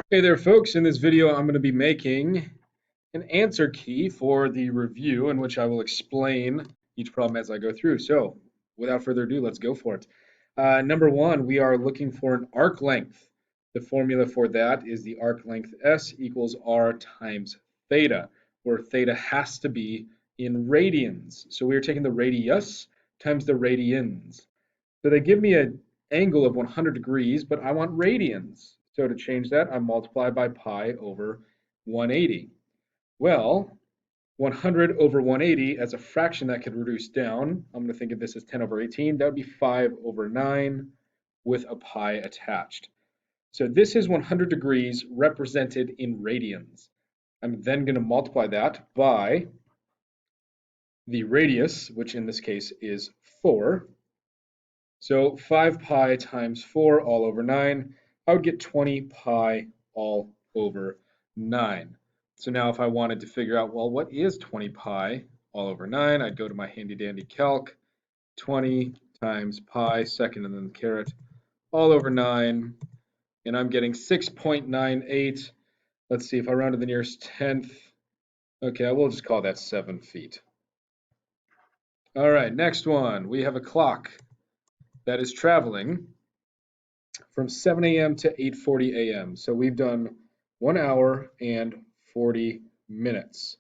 Hey there, folks. In this video, I'm going to be making an answer key for the review in which I will explain each problem as I go through. So, without further ado, let's go for it. Number one, we are looking for an arc length. The formula for that is the arc length S equals R times theta, where theta has to be in radians. So we are taking the radius times the radians. So they give me an angle of 100 degrees, but I want radians. So to change that, I multiply by pi over 180. Well, 100 over 180 as a fraction that could reduce down. I'm going to think of this as 10 over 18. That would be 5 over 9 with a pi attached. So this is 100 degrees represented in radians. I'm then going to multiply that by the radius, which in this case is 4. So 5 pi times 4 all over 9, I would get 20 pi all over 9. So now if I wanted to figure out, well, what is 20 pi all over 9? I'd go to my handy dandy calc. 20 times pi, second and then the caret, all over 9. And I'm getting 6.98. Let's see, if I round to the nearest tenth. Okay, I will just call that 7 feet. All right, next one. We have a clock that is traveling from 7 a.m. to 8:40 a.m. So we've done 1 hour and 40 minutes.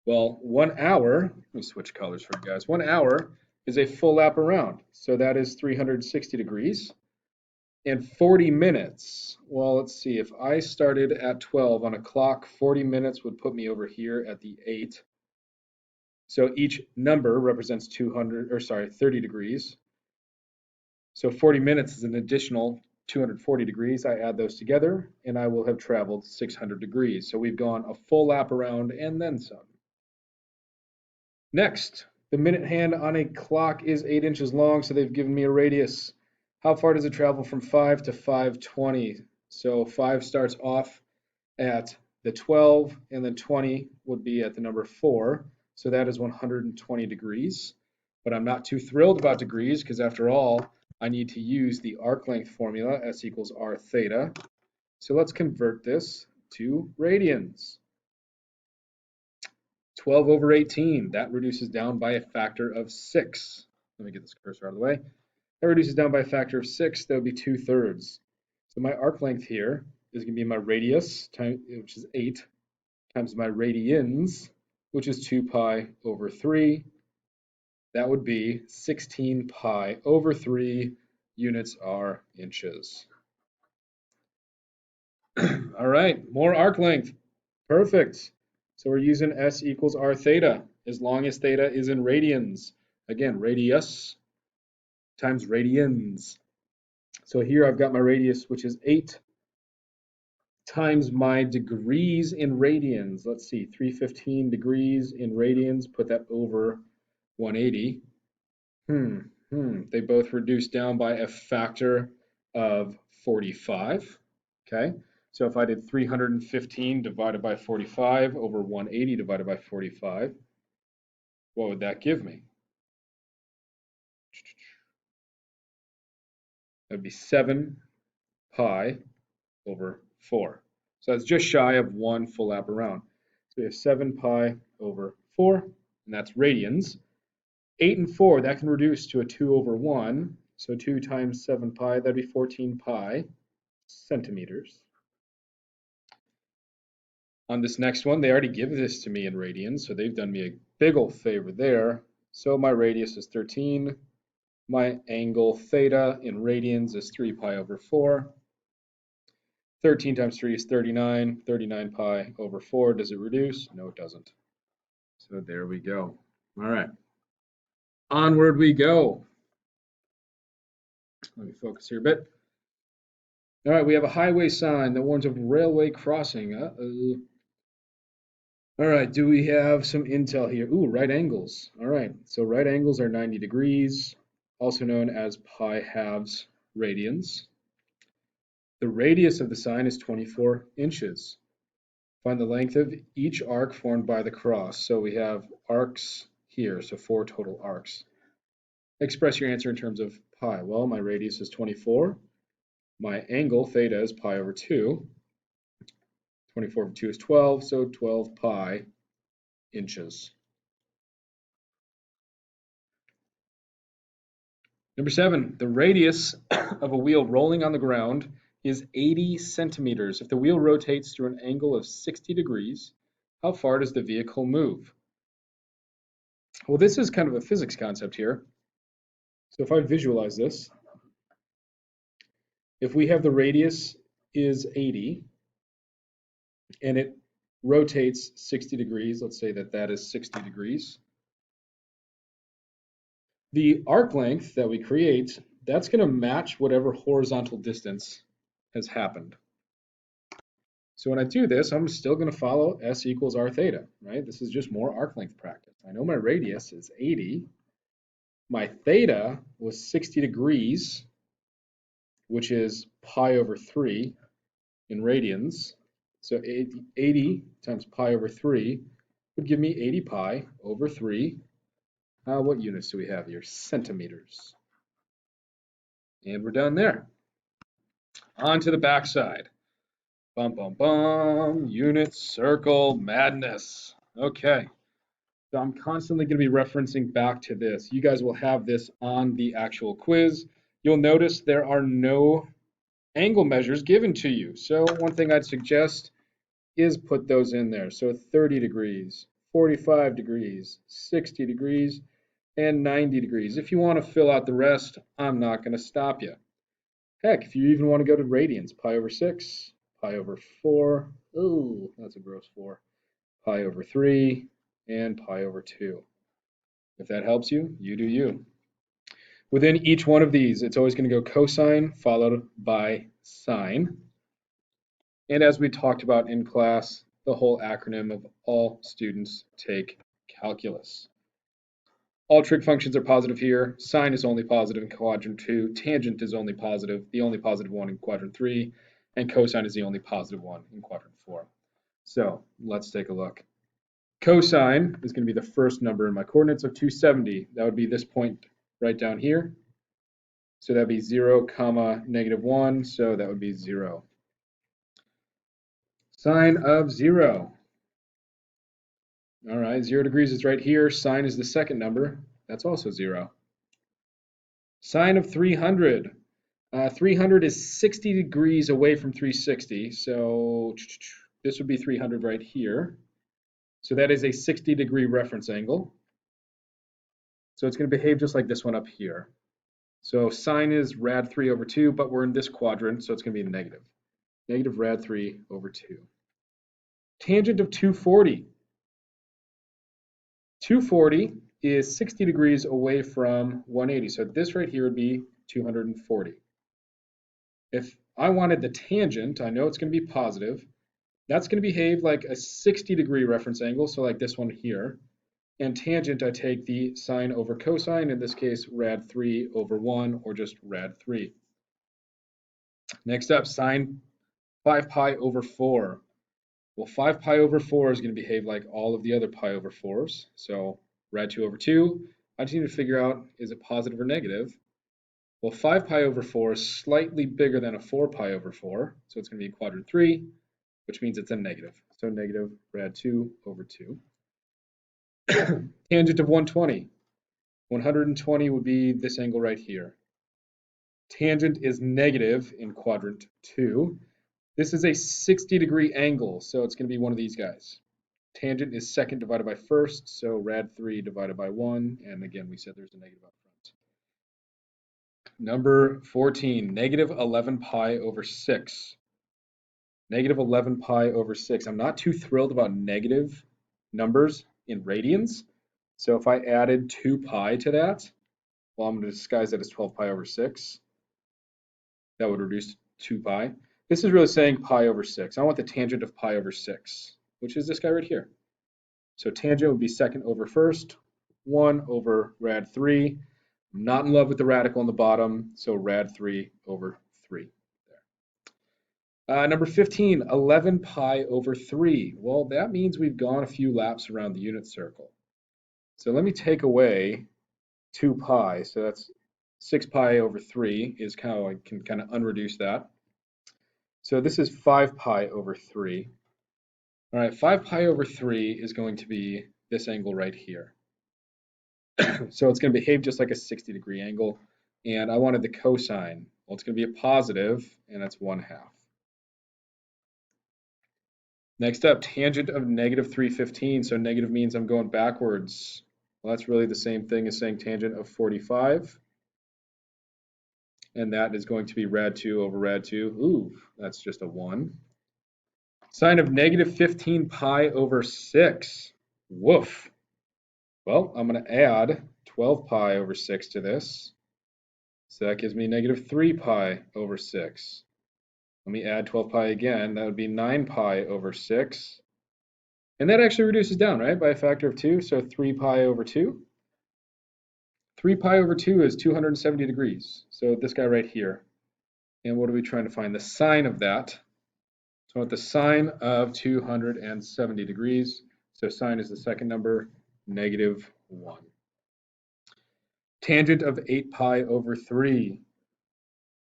Well, 1 hour, let me switch colors for you guys. 1 hour is a full lap around. So that is 360 degrees. And 40 minutes, well, let's see. If I started at 12 on a clock, 40 minutes would put me over here at the 8. So each number represents 30 degrees. So 40 minutes is an additional 240 degrees. I add those together and I will have traveled 600 degrees. So we've gone a full lap around and then some. Next, the minute hand on a clock is 8 inches long, so they've given me a radius. How far does it travel from 5 to 520? So 5 starts off at the 12 and then 20 would be at the number 4. So that is 120 degrees. But I'm not too thrilled about degrees because after all, I need to use the arc length formula, S equals R theta. So let's convert this to radians. 12 over 18, that reduces down by a factor of 6. Let me get this cursor out of the way. That reduces down by a factor of 6, that would be 2/3. So my arc length here is going to be my radius, which is 8, times my radians, which is 2 pi over 3. That would be 16 pi over 3. Units are inches. All right, more arc length. Perfect. So we're using S equals R theta, as long as theta is in radians. Again, radius times radians. So here I've got my radius, which is 8, times my degrees in radians. Let's see, 315 degrees in radians, put that over 180. They both reduce down by a factor of 45. Okay, so if I did 315 divided by 45 over 180 divided by 45, what would that give me? That would be 7 pi over 4. So that's just shy of 1 full lap around. So we have 7 pi over 4, and that's radians. 8 and 4, that can reduce to a 2 over 1. So 2 times 7 pi, that'd be 14 pi centimeters. On this next one, they already give this to me in radians, so they've done me a big ol' favor there. So my radius is 13. My angle theta in radians is 3 pi over 4. 13 times 3 is 39. 39 pi over 4. Does it reduce? No, it doesn't. So there we go. All right. Onward we go. Let me focus here a bit. All right, we have a highway sign that warns of railway crossing. Uh-oh. All right, do we have some intel here? Ooh, right angles. All right, so right angles are 90 degrees, also known as pi halves radians. The radius of the sign is 24 inches. Find the length of each arc formed by the cross. So we have arcs here, so 4 total arcs. Express your answer in terms of pi. Well, my radius is 24. My angle, theta, is pi over 2. 24 over 2 is 12, so 12 pi inches. Number 7, the radius of a wheel rolling on the ground is 80 centimeters. If the wheel rotates through an angle of 60 degrees, how far does the vehicle move? Well, this is kind of a physics concept here. So if I visualize this, if we have the radius is 80 and it rotates 60 degrees, let's say that that is 60 degrees, the arc length that we create, that's going to match whatever horizontal distance has happened. So when I do this, I'm still going to follow S equals R theta, right? This is just more arc length practice. I know my radius is 80. My theta was 60 degrees, which is pi over 3 in radians. So 80 times pi over 3 would give me 80 pi over 3. What units do we have here? Centimeters. And we're done there. On to the back side. Bum, bum, bum. Unit circle madness. Okay. So I'm constantly going to be referencing back to this. You guys will have this on the actual quiz. You'll notice there are no angle measures given to you. So one thing I'd suggest is put those in there. So 30 degrees, 45 degrees, 60 degrees, and 90 degrees. If you want to fill out the rest, I'm not going to stop you. Heck, if you even want to go to radians, pi over 6, pi over 4, oh, that's a gross 4, pi over 3, and pi over 2. If that helps you, you do you. Within each one of these, it's always going to go cosine followed by sine. And as we talked about in class, the whole acronym of all students take calculus. All trig functions are positive here. Sine is only positive in quadrant 2. Tangent is only positive, the only positive one in quadrant 3. And cosine is the only positive one in quadrant 4. So let's take a look. Cosine is going to be the first number in my coordinates of 270. That would be this point right down here. So that would be 0, comma, -1. So that would be 0. Sine of 0. All right, 0 degrees is right here. Sine is the second number. That's also 0. Sine of 300. 300 is 60 degrees away from 360. So this would be 300 right here. So that is a 60-degree reference angle. So it's going to behave just like this one up here. So sine is rad 3 over 2, but we're in this quadrant, so it's going to be negative. Negative rad 3 over 2. Tangent of 240. 240 is 60 degrees away from 180. So this right here would be 240. If I wanted the tangent, I know it's going to be positive. That's going to behave like a 60-degree reference angle, so like this one here. And tangent, I take the sine over cosine, in this case, rad 3 over 1, or just rad 3. Next up, sine 5 pi over 4. Well, 5 pi over 4 is going to behave like all of the other pi over 4s. So rad 2 over 2, I just need to figure out, is it positive or negative? Well, 5 pi over 4 is slightly bigger than a 4 pi over 4, so it's going to be quadrant 3, which means it's a negative. So negative rad 2 over 2. Tangent of 120. 120 would be this angle right here. Tangent is negative in quadrant 2. This is a 60-degree angle, so it's going to be one of these guys. Tangent is second divided by first, so rad 3 divided by 1, and again, we said there's a negative up front. Number 14, negative 11 pi over 6. Negative 11 pi over 6. I'm not too thrilled about negative numbers in radians, so if I added 2 pi to that, well, I'm going to disguise that as 12 pi over 6. That would reduce 2 pi. This is really saying pi over 6. I want the tangent of pi over 6, which is this guy right here. So tangent would be second over first, 1 over rad 3. I'm not in love with the radical on the bottom, so rad 3 over 3. There. Number 15, 11 pi over 3. Well, that means we've gone a few laps around the unit circle. So let me take away 2 pi. So that's 6 pi over 3 is how I can kind of unreduce that. So this is 5 pi over 3. All right, 5 pi over 3 is going to be this angle right here. So it's going to behave just like a 60-degree angle. And I wanted the cosine. Well, it's going to be a positive, and that's 1/2. Next up, tangent of negative 315. So negative means I'm going backwards. Well, that's really the same thing as saying tangent of 45. And that is going to be rad 2 over rad 2. Ooh, that's just a 1. Sine of negative 15 pi over 6. Woof. Well, I'm going to add 12 pi over 6 to this. So that gives me negative 3 pi over 6. Let me add 12 pi again. That would be 9 pi over 6. And that actually reduces down, right, by a factor of 2. So 3 pi over 2. 3 pi over 2 is 270 degrees. So this guy right here. And what are we trying to find? The sine of that. So I want the sine of 270 degrees. So sine is the second number, negative 1. Tangent of 8 pi over 3.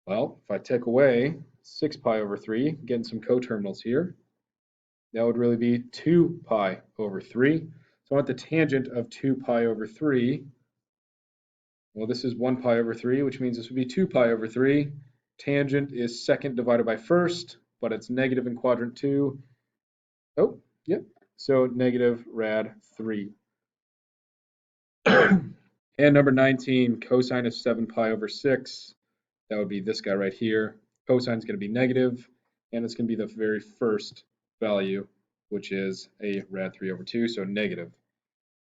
Well, if I take away 6 pi over 3, getting some coterminals here, that would really be 2 pi over 3. So I want the tangent of 2 pi over 3. Well, this is 1 pi over 3, which means this would be 2 pi over 3. Tangent is second divided by first, but it's negative in quadrant 2. Oh, yep. So negative rad 3. And number 19, cosine of 7 pi over 6. That would be this guy right here. Cosine is going to be negative, and it's going to be the very first value, which is a rad 3 over 2, so negative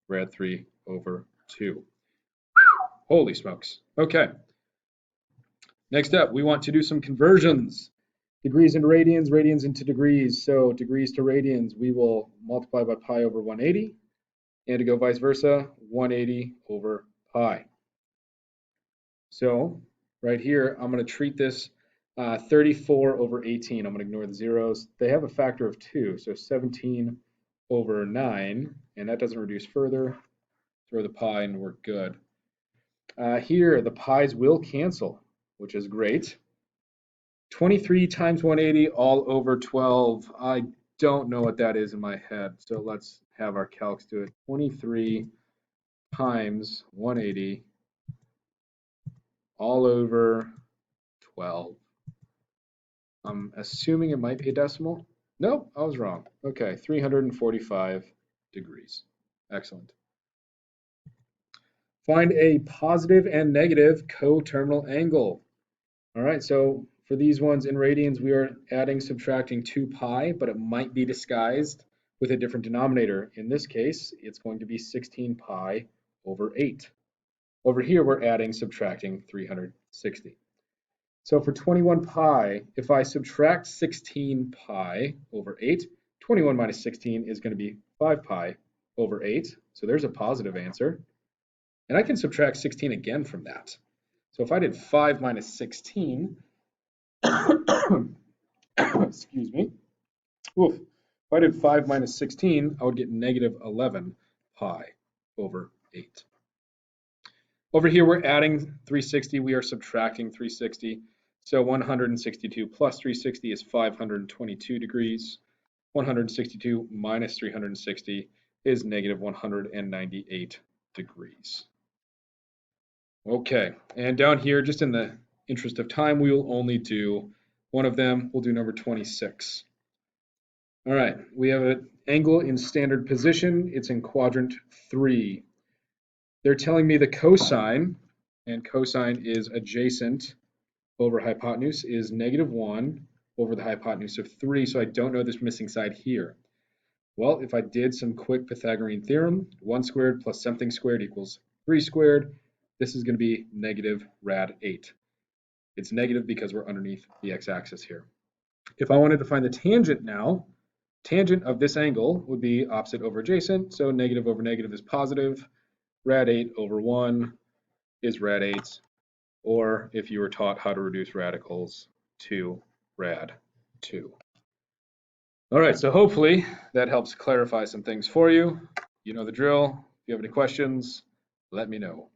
rad 3 over 2. Holy smokes. Okay. Next up, we want to do some conversions. Degrees into radians, radians into degrees. So degrees to radians, we will multiply by pi over 180. And to go vice versa, 180 over pi. So right here, I'm going to treat this 34 over 18. I'm going to ignore the zeros. They have a factor of 2, so 17 over 9, and that doesn't reduce further. Throw the pi and we're good. Here, the pi's will cancel, which is great. 23 times 180 all over 12. I don't know what that is in my head, so let's have our calcs do it. 23 times 180 all over 12. I'm assuming it might be a decimal. Nope, I was wrong. Okay, 345 degrees. Excellent. Find a positive and negative coterminal angle. All right, so for these ones in radians, we are adding, subtracting 2 pi, but it might be disguised with a different denominator. In this case, it's going to be 16 pi over 8. Over here, we're adding, subtracting 360. So for 21 pi, if I subtract 16 pi over 8, 21 minus 16 is going to be 5 pi over 8. So there's a positive answer. And I can subtract 16 again from that. So if I did 5 minus 16, excuse me, oof, if I did 5 minus 16, I would get negative 11 pi over 8. Over here, we're adding 360. We are subtracting 360. So 162 plus 360 is 522 degrees. 162 minus 360 is negative 198 degrees. Okay, and down here, just in the interest of time, we will only do one of them. We'll do number 26. All right, we have an angle in standard position. It's in quadrant 3. They're telling me the cosine, and cosine is adjacent over hypotenuse, is negative 1 over the hypotenuse of 3, so I don't know this missing side here. Well, if I did some quick Pythagorean theorem, 1 squared plus something squared equals 3 squared, this is going to be negative rad 8. It's negative because we're underneath the x-axis here. If I wanted to find the tangent now, tangent of this angle would be opposite over adjacent, so negative over negative is positive. Rad 8 over 1 is rad 8, or if you were taught how to reduce radicals, to rad 2. All right, so hopefully that helps clarify some things for you. You know the drill. If you have any questions, let me know.